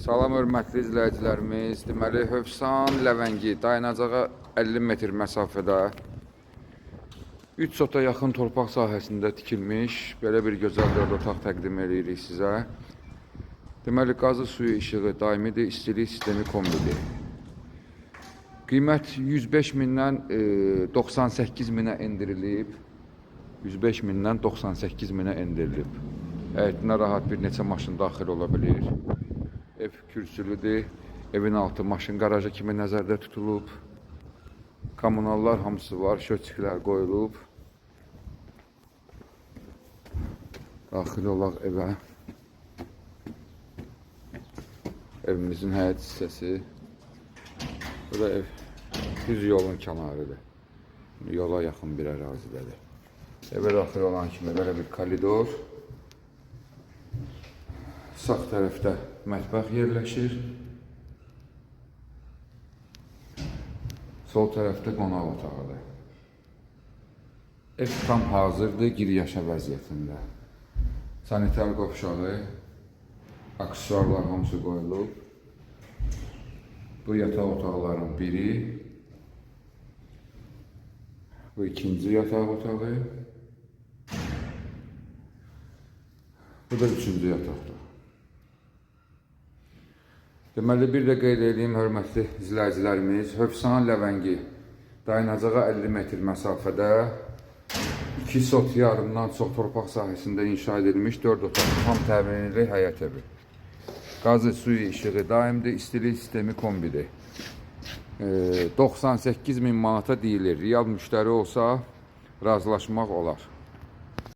Salam hörmətli izləyicilərimiz. Deməli, Hövsan Ləvəngi dayanacağa 50 metr məsafədə 3 sota yaxın torpaq sahəsində tikilmiş belə bir gözəl 4 otaq təqdim edirik sizə. Deməli, qazı suyu işığı daimidir, istilik sistemi kombidir. Qiymət 105 mindən 98 minə endirilib. 105 mindən 98 minə endirilib. Həyətinə rahat bir neçə maşın daxil ola bilir. Ev kürsülüdür. Evin altı maşın qarajı kimi nəzərdə tutulub. Kommunallar hamısı var, şöçüklər qoyulub. Daxil olaq evə. Evimizin həyət hissəsi. Bu da ev düz yolun kənarıdır. Yola yaxın bir ərazidədir. Evə daxil olan kimi belə bir koridor. Sağ tərəfdə mətbəx yerləşir. Sol tərəfdə qonaq otağıdır. Ev tam hazırdır, giriyaşa vəziyyətində. Sanitar qovşağı, aksesuarlar hamısı qoyulub. Bu yataq otaqların biri. Bu ikinci yataq otağı. Bu da üçüncü yataqdır. Deməli, bir də qeyd edeyim, hörmətli izləyicilərimiz, Hövsan Ləvəngi dayanacağa 50 metr məsafədə 2 sot yarımdan çox torpaq sahəsində inşa edilmiş 4 otaq tam təminli həyət evi. Qazı suyu işığı daimdir, istilik sistemi kombidir. 98 min manata deyilir. Real müştəri olsa razılaşmaq olar.